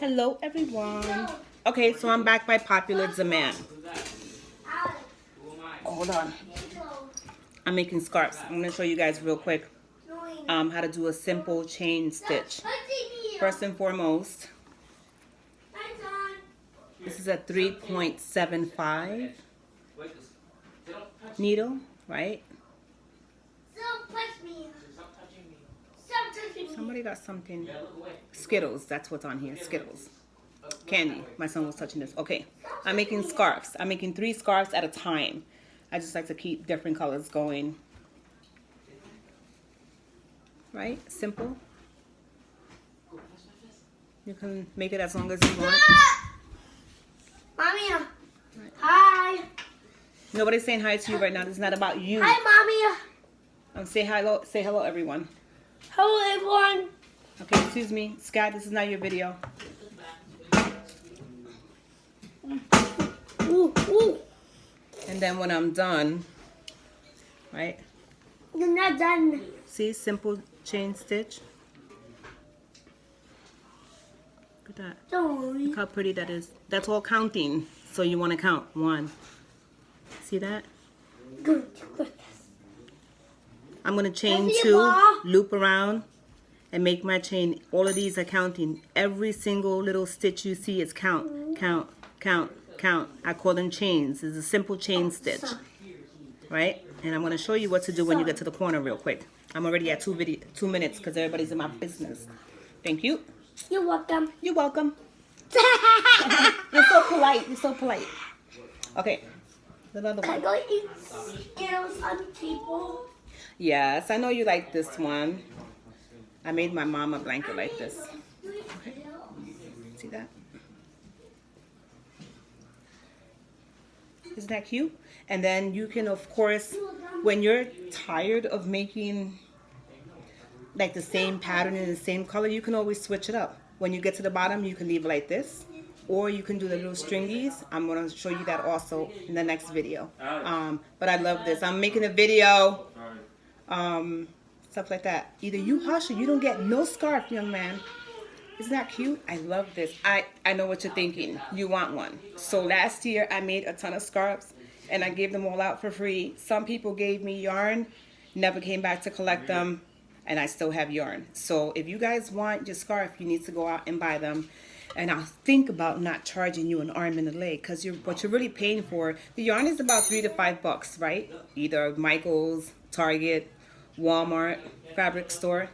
Hello everyone. Okay, so I'm back by popular demand. Hold on. I'm making scarves. I'm going to show you guys real quick how to do a simple chain stitch. First and foremost, this is a 3.75 needle, right? Somebody got something. Skittles, that's what's on here. Skittles. Candy. My son was touching this. Okay. I'm making scarves. I'm making 3 scarves at a time. I just like to keep different colors going. Right? Simple. You can make it as long as you want. Mommy. Right. Hi. Nobody's saying hi to you right now. This is not about you. Hi, Mommy. Say hello. Say hello, everyone. Hello, everyone. Okay, excuse me. Scott, this is not your video. Ooh, ooh. And then when I'm done, right? You're not done. See, simple chain stitch. Look at that. Don't worry. Look how pretty that is. That's all counting. So you want to count. 1. See that? Good. Good. I'm going to chain 2, loop around, and make my chain. All of these are counting. Every single little stitch you see is count, count, count, count. I call them chains. It's a simple chain stitch, right? And I'm going to show you what to do when you get to the corner real quick. I'm already at 2 minutes because everybody's in my business. Thank you. You're welcome. You're welcome. You're so polite. You're so polite. Okay. Another Can I one. go eat Skittles on the table? Yes, I know you like this one. I made my mom a blanket like this. Okay. See that? Isn't that cute? And then you can, of course, when you're tired of making like the same pattern in the same color, you can always switch it up. When you get to the bottom, you can leave it like this. Or you can do the little stringies. I'm going to show you that also in the next video. But I love this. I'm making a video. Stuff like that. Either you hush or you don't get no scarf, young man. Isn't that cute? I love this. I know what you're thinking. You want one. So last year I made a ton of scarves and I gave them all out for free. Some people gave me yarn, never came back to collect them, and I still have yarn. So if you guys want your scarf, you need to go out and buy them. And I'll think about not charging you an arm and a leg, because what you're really paying for, the yarn is about $3 to $5, right? Either Michael's, Target, Walmart, fabric store.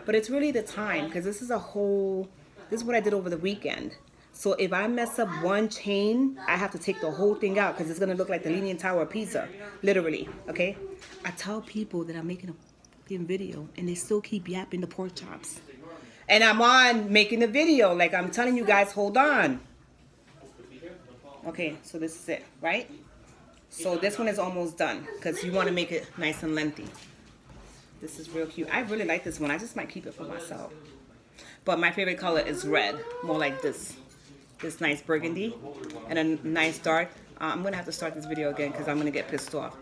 But it's really the time, because this is what I did over the weekend. So if I mess up one chain, I have to take the whole thing out, because it's going to look like the Leaning Tower of Pisa, literally, okay? I tell people that I'm making a fucking video, and they still keep yapping the pork chops. And I'm on making a video, like I'm telling you guys, hold on. Okay, so this is it, right? So this one is almost done, because you want to make it nice and lengthy. This is real cute. I really like this one. I just might keep it for myself. But my favorite color is red, more like this nice burgundy and a nice dark. I'm going to have to start this video again because I'm going to get pissed off.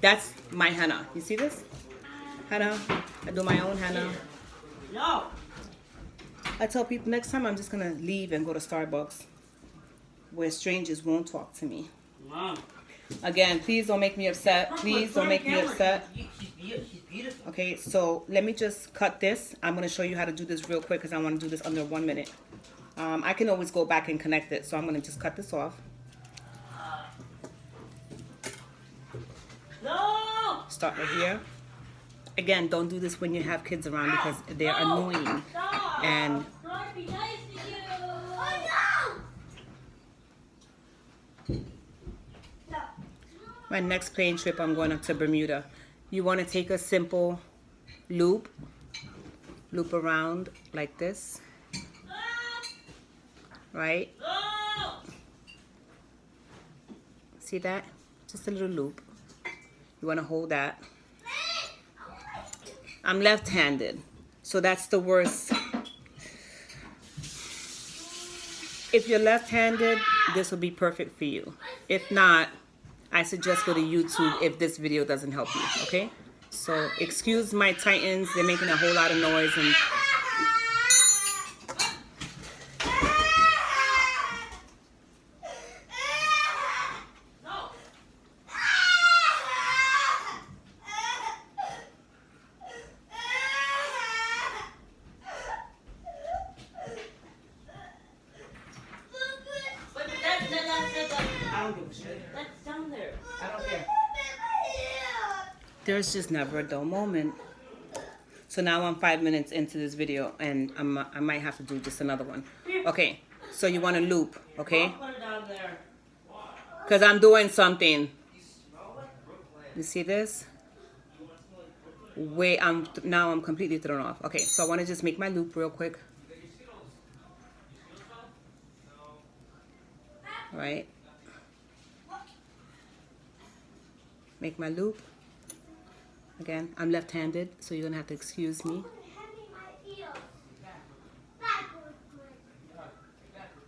That's my henna. You see this? Henna. I do my own henna. No. I tell people next time I'm just going to leave and go to Starbucks where strangers won't talk to me. Mom. Again, please don't make me upset. Please don't make me upset. Okay, so let me just cut this. I'm going to show you how to do this real quick because I want to do this under 1 minute. I can always go back and connect it, so I'm going to just cut this off. No. Start right here. Again, don't do this when you have kids around because they're annoying. And my next plane trip, I'm going up to Bermuda. You want to take a simple loop around like this, right? See that? Just a little loop. You want to hold that. I'm left-handed, so that's the worst. If you're left-handed, this will be perfect for you. If not, I suggest go to YouTube if this video doesn't help you, okay? So excuse my Titans, they're making a whole lot of noise. And don't give a shit. That's down there. I don't care. There's just never a dull moment. So now I'm 5 minutes into this video, and I might have to do just another one. Okay, so you want to loop, okay? Put it down there. Because I'm doing something. You see this? Wait, now I'm completely thrown off. Okay, so I want to just make my loop real quick. All right. Make my loop. Again, I'm left-handed, so you're gonna have to excuse me.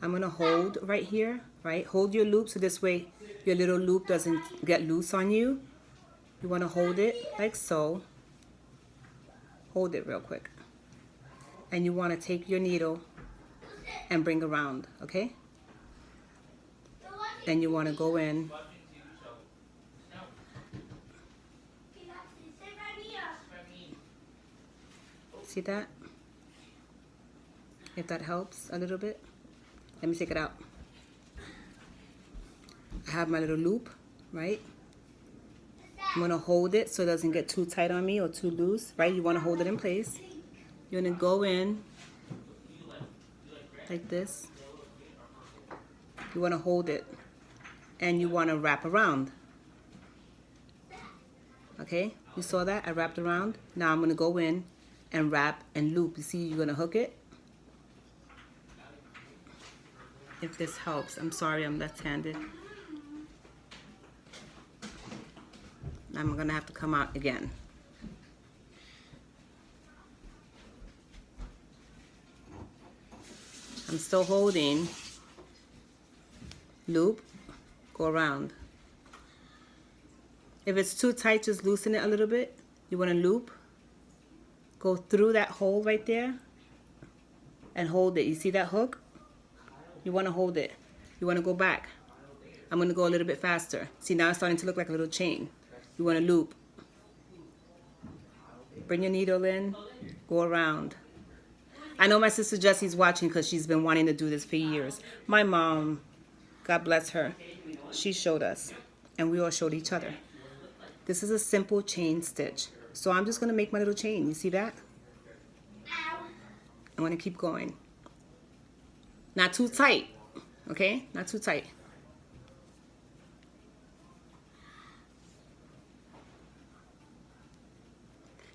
I'm gonna hold right here, right? Hold your loop so this way your little loop doesn't get loose on you. You wanna hold it like so. Hold it real quick. And you wanna take your needle and bring around, okay? Then you wanna go in. See that? If that helps a little bit. Let me take it out. I have my little loop, right? I'm gonna hold it so it doesn't get too tight on me or too loose, right? You wanna hold it in place. You're gonna go in like this. You wanna hold it and you wanna wrap around. Okay, you saw that? I wrapped around. Now I'm gonna go in and wrap and loop. You see, you're gonna hook it. If this helps. I'm sorry, I'm left-handed. I'm gonna have to come out again. I'm still holding. Loop, go around. If it's too tight, just loosen it a little bit. You wanna loop. Go through that hole right there and hold it. You see that hook? You want to hold it. You want to go back. I'm going to go a little bit faster. See, now it's starting to look like a little chain. You want to loop. Bring your needle in. Go around. I know my sister Jessie's watching because she's been wanting to do this for years. My mom, God bless her, she showed us. And we all showed each other. This is a simple chain stitch. So I'm just going to make my little chain. You see that? I'm going to keep going. Not too tight. Okay? Not too tight.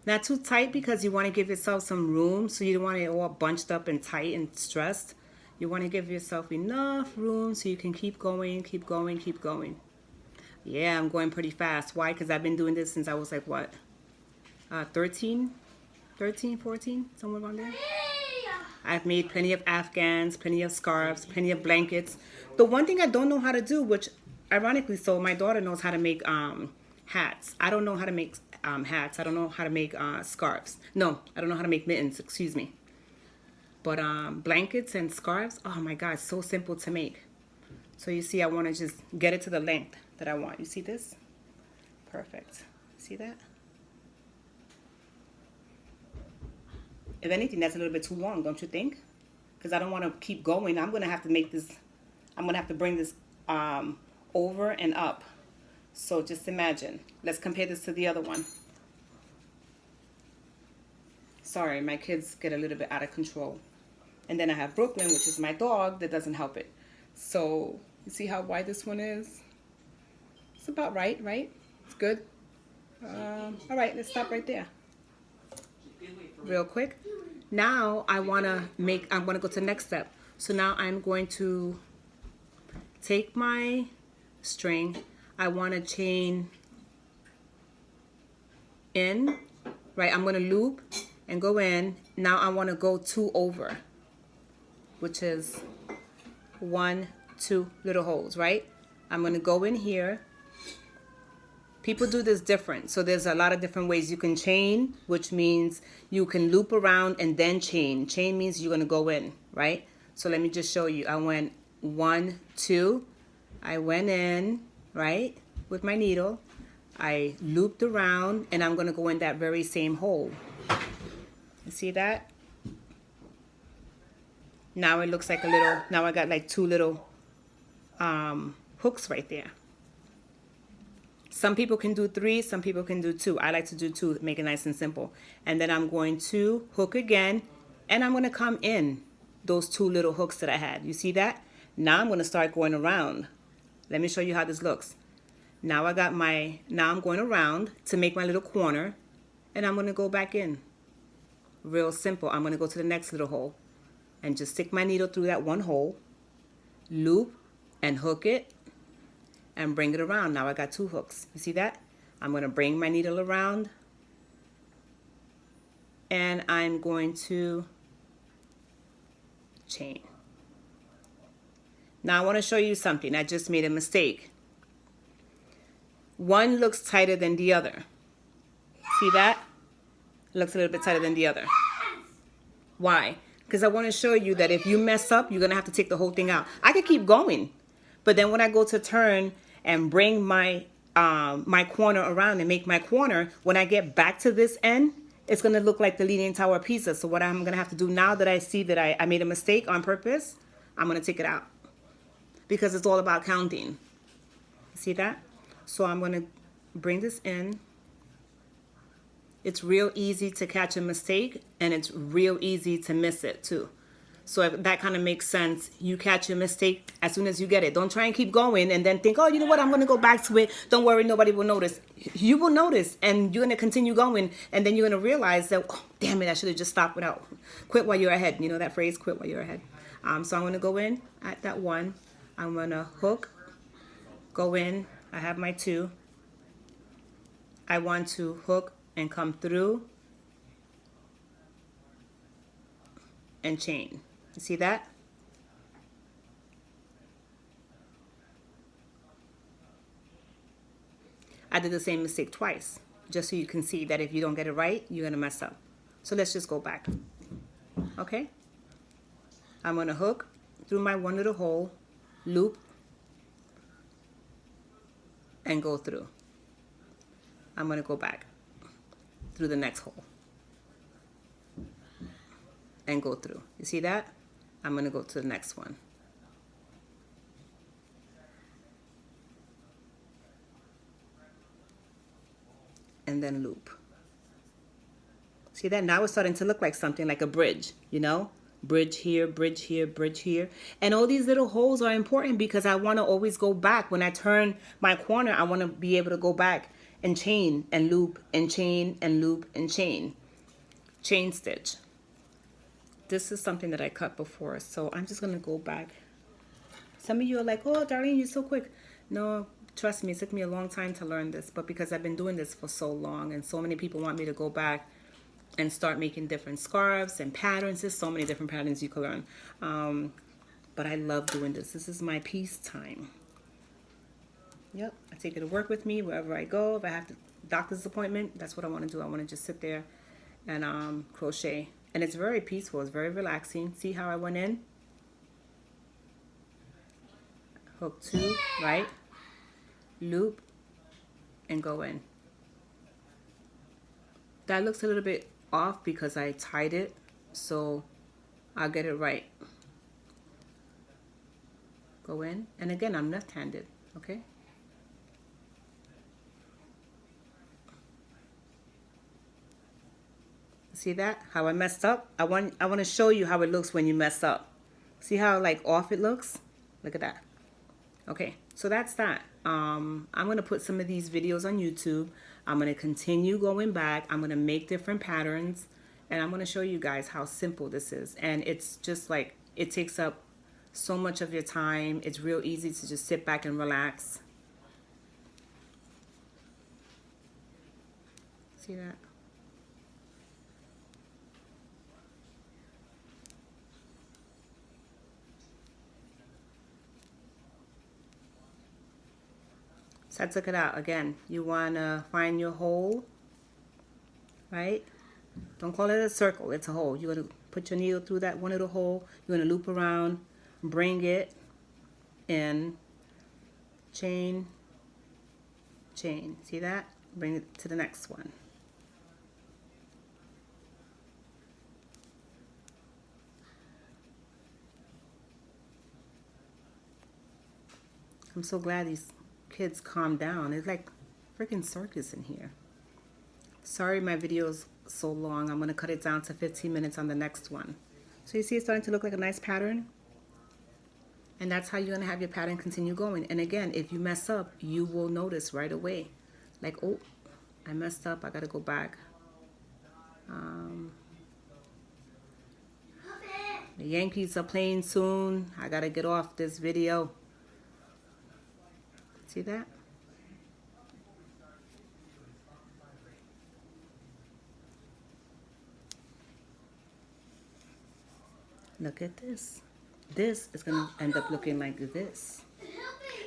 Not too tight because you want to give yourself some room. So you don't want it all bunched up and tight and stressed. You want to give yourself enough room so you can keep going, keep going, keep going. Yeah, I'm going pretty fast. Why? Because I've been doing this since I was like, what? 13, 14, somewhere around there. I've made plenty of Afghans, plenty of scarves, plenty of blankets. The one thing I don't know how to do, which ironically so, my daughter knows how to make hats. I don't know how to make hats. I don't know how to make scarves. No, I don't know how to make mittens, excuse me. But blankets and scarves, oh my God, so simple to make. So you see, I want to just get it to the length that I want. You see this? Perfect. See that? If anything, that's a little bit too long, don't you think? Because I don't want to keep going. I'm going to have to make this, I'm going to have to bring this over and up. So just imagine. Let's compare this to the other one. Sorry, my kids get a little bit out of control. And then I have Brooklyn, which is my dog, that doesn't help it. So you see how wide this one is? It's about right, right? It's good. All right, let's stop right there. Real quick. Now I'm going to go to the next step. So now I'm going to take my string. I want to chain in, right? I'm going to loop and go in. Now I want to go 2 over, which is 1, 2 little holes, right? I'm going to go in here. People do this different. So there's a lot of different ways you can chain, which means you can loop around and then chain. Chain means you're going to go in, right? So let me just show you. I went 1, 2. I went in, right, with my needle. I looped around, and I'm going to go in that very same hole. You see that? Now it looks like a little, now I got like 2 little hooks right there. Some people can do 3, some people can do 2. I like to do 2, make it nice and simple. And then I'm going to hook again, and I'm going to come in those 2 little hooks that I had. You see that? Now I'm going to start going around. Let me show you how this looks. Now I'm going around to make my little corner, and I'm going to go back in. Real simple. I'm going to go to the next little hole and just stick my needle through that one hole, loop and hook it, and bring it around. Now I got 2 hooks. You see that? I'm going to bring my needle around, and I'm going to chain. Now I want to show you something. I just made a mistake. One looks tighter than the other. See that? It looks a little bit tighter than the other. Why? Because I want to show you that if you mess up, you're going to have to take the whole thing out. I could keep going, but then when I go to turn and bring my my corner around and make my corner, when I get back to this end, it's going to look like the Leaning Tower of Pisa. So what I'm going to have to do now that I see that I made a mistake on purpose, I'm going to take it out. Because it's all about counting. See that? So I'm going to bring this in. It's real easy to catch a mistake, and it's real easy to miss it too. So if that kind of makes sense, you catch your mistake as soon as you get it. Don't try and keep going and then think, oh, you know what, I'm going to go back to it. Don't worry, nobody will notice. You will notice, and you're going to continue going, and then you're going to realize that, oh, damn it, I should have just stopped without. Quit while you're ahead. You know that phrase, quit while you're ahead. So I'm going to go in at that 1. I'm going to hook, go in. I have my 2. I want to hook and come through and chain. You see that? I did the same mistake twice, just so you can see that if you don't get it right, you're going to mess up. So let's just go back. Okay? I'm going to hook through my one little hole, loop, and go through. I'm going to go back through the next hole and go through. You see that? I'm going to go to the next one. And then loop. See that? Now it's starting to look like something like a bridge, you know? Bridge here, bridge here, bridge here. And all these little holes are important because I want to always go back. When I turn my corner, I want to be able to go back and chain and loop and chain and loop and chain. Chain stitch. This is something that I cut before, so I'm just going to go back. Some of you are like, oh, Darlene, you're so quick. No, trust me, it took me a long time to learn this, but because I've been doing this for so long and so many people want me to go back and start making different scarves and patterns. There's so many different patterns you can learn. But I love doing this. This is my peace time. Yep, I take it to work with me wherever I go. If I have a doctor's appointment, that's what I want to do. I want to just sit there and crochet. And it's very peaceful. It's very relaxing. See how I went in? Hook 2, right? Loop and go in. That looks a little bit off because I tied it, so I'll get it right. Go in, and again, I'm left-handed, okay? See that? How I messed up? I want to show you how it looks when you mess up. See how like off it looks? Look at that. Okay, so that's that. I'm going to put some of these videos on YouTube. I'm going to continue going back. I'm going to make different patterns. And I'm going to show you guys how simple this is. And it's just like, it takes up so much of your time. It's real easy to just sit back and relax. See that? So I took it out. Again, you want to find your hole, right? Don't call it a circle, it's a hole. You're going to put your needle through that one little hole. You're going to loop around, bring it in, chain, chain. See that? Bring it to the next one. I'm so glad these kids calm down. It's like freaking circus in here. Sorry my video's so long. I'm going to cut it down to 15 minutes on the next one. So you see it's starting to look like a nice pattern? And that's how you're going to have your pattern continue going. And again, if you mess up, you will notice right away. Like, oh, I messed up. I got to go back. The Yankees are playing soon. I got to get off this video. See that? Look at this. This is going to end up looking like this.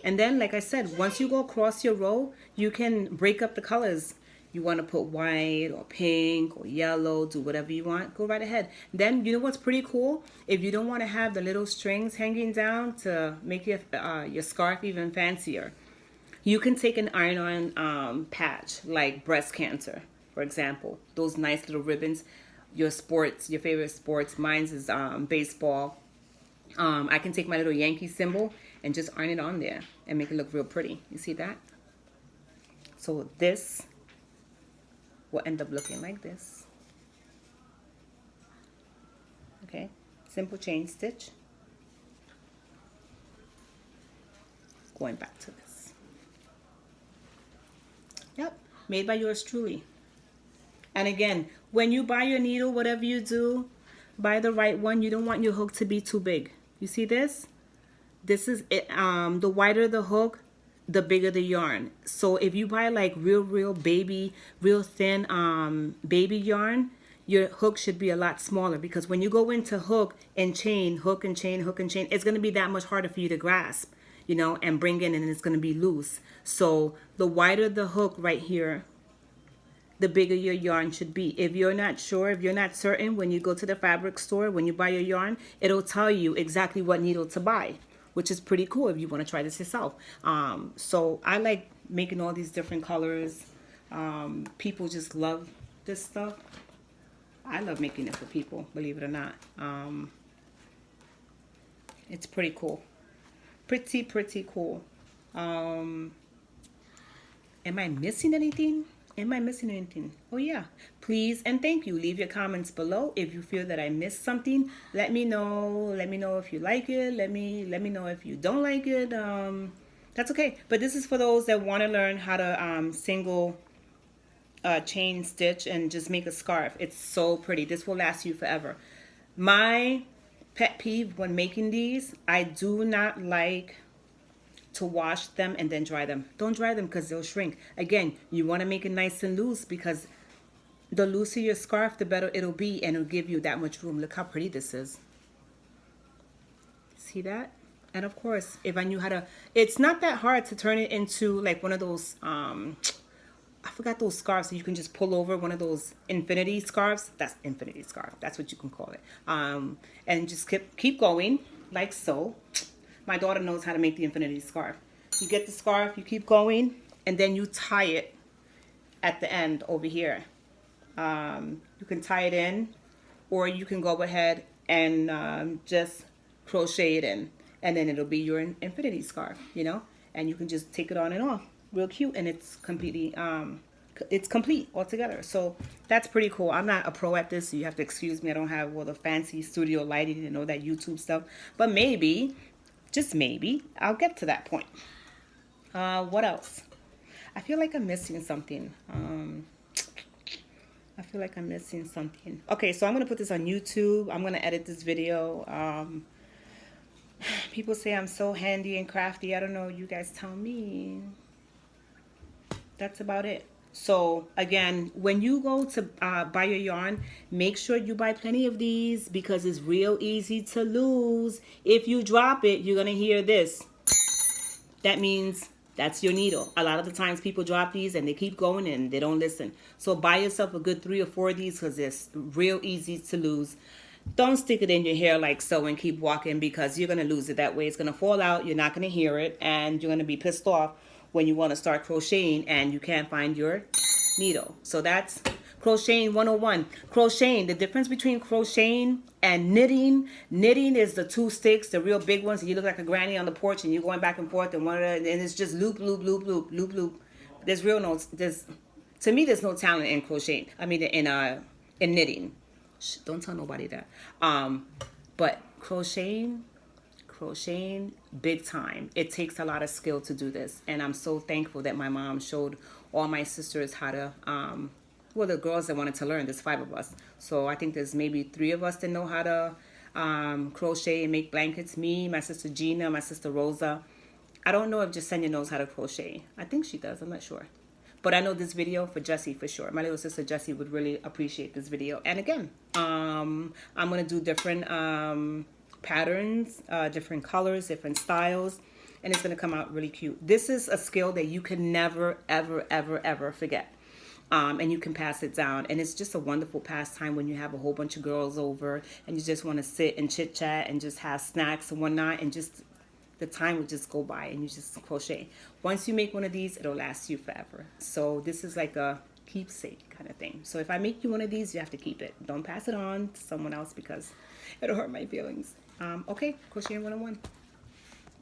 And then, like I said, once you go across your row, you can break up the colors. You want to put white or pink or yellow, do whatever you want, go right ahead. Then, you know what's pretty cool? If you don't want to have the little strings hanging down to make your scarf even fancier, you can take an iron-on patch, like breast cancer, for example. Those nice little ribbons. Your sports, your favorite sports. Mine's is baseball. I can take my little Yankee symbol and just iron it on there and make it look real pretty. You see that? So this will end up looking like this. Okay, simple chain stitch. Going back to this. Yep, made by yours truly. And again, when you buy your needle, whatever you do, buy the right one. You don't want your hook to be too big. You see this? This is it. The wider the hook, the bigger the yarn. So if you buy like real baby, real thin baby yarn, your hook should be a lot smaller, because when you go into hook and chain, hook and chain, hook and chain, it's going to be that much harder for you to grasp, you know, and bring in, and it's going to be loose. So the wider the hook right here, the bigger your yarn should be. If you're not sure, if you're not certain, when you go to the fabric store, when you buy your yarn, it'll tell you exactly what needle to buy, which is pretty cool if you want to try this yourself. So I like making all these different colors. People just love this stuff. I love making it for people, believe it or not. It's pretty cool. Pretty cool. Am I missing anything? Am I missing anything? Oh yeah. Please and thank you. Leave your comments below if you feel that I missed something. Let me know. Let me know if you like it. Let me know if you don't like it. That's okay. But this is for those that want to learn how to single chain stitch and just make a scarf. It's so pretty. This will last you forever. My pet peeve when making these, I do not like to wash them and then dry them. Don't dry them because they'll shrink. Again, you want to make it nice and loose, because the looser your scarf, the better it'll be, and it'll give you that much room. Look how pretty this is. See that? And of course, if I knew how to, it's not that hard to turn it into like one of those, I forgot those scarves that you can just pull over, one of those infinity scarves. That's infinity scarf. That's what you can call it. And just keep going like so. My daughter knows how to make the infinity scarf. You get the scarf, you keep going, and then you tie it at the end over here. You can tie it in, or you can go ahead and just crochet it in, and then it'll be your infinity scarf, you know? And you can just take it on and off. Real cute, and it's completely, it's complete altogether. So that's pretty cool. I'm not a pro at this, so you have to excuse me. I don't have all the fancy studio lighting and all that YouTube stuff, but maybe, just maybe, I'll get to that point. What else? I feel like I'm missing something. Okay, so I'm going to put this on YouTube. I'm going to edit this video. People say I'm so handy and crafty. I don't know. You guys tell me. That's about it. So again, when you go to buy your yarn, make sure you buy plenty of these, because it's real easy to lose. If you drop it, you're going to hear this. That means that's your needle. A lot of the times people drop these and they keep going and they don't listen. So buy yourself a good 3 or 4 of these, because it's real easy to lose. Don't stick it in your hair like so and keep walking, because you're going to lose it that way. It's going to fall out. You're not going to hear it, and you're going to be pissed off when you want to start crocheting and you can't find your needle. So that's Crocheting 101. Crocheting, the difference between crocheting and knitting. Knitting is the 2 sticks, the real big ones, and you look like a granny on the porch and you're going back and forth and and it's just loop, loop, loop, loop, loop, loop. To me, there's no talent in crocheting. I mean, in knitting. Shh, don't tell nobody that. But crocheting, big time. It takes a lot of skill to do this, and I'm so thankful that my mom showed all my sisters how to. Well, the girls that wanted to learn. There's 5 of us, so I think there's maybe 3 of us that know how to crochet and make blankets. Me, my sister Gina, my sister Rosa. I don't know if Jasenia knows how to crochet. I think she does. I'm not sure. But I know this video for Jessie for sure. My little sister Jessie would really appreciate this video. And again, I'm going to do different patterns, different colors, different styles. And it's going to come out really cute. This is a skill that you can never, ever, ever, ever forget. And you can pass it down. And it's just a wonderful pastime when you have a whole bunch of girls over and you just want to sit and chit chat and just have snacks and whatnot, and just the time would just go by and you just crochet. Once you make one of these, it'll last you forever. So this is like a keepsake kind of thing. So if I make you one of these, you have to keep it. Don't pass it on to someone else because it'll hurt my feelings. Okay, Crocheting 101.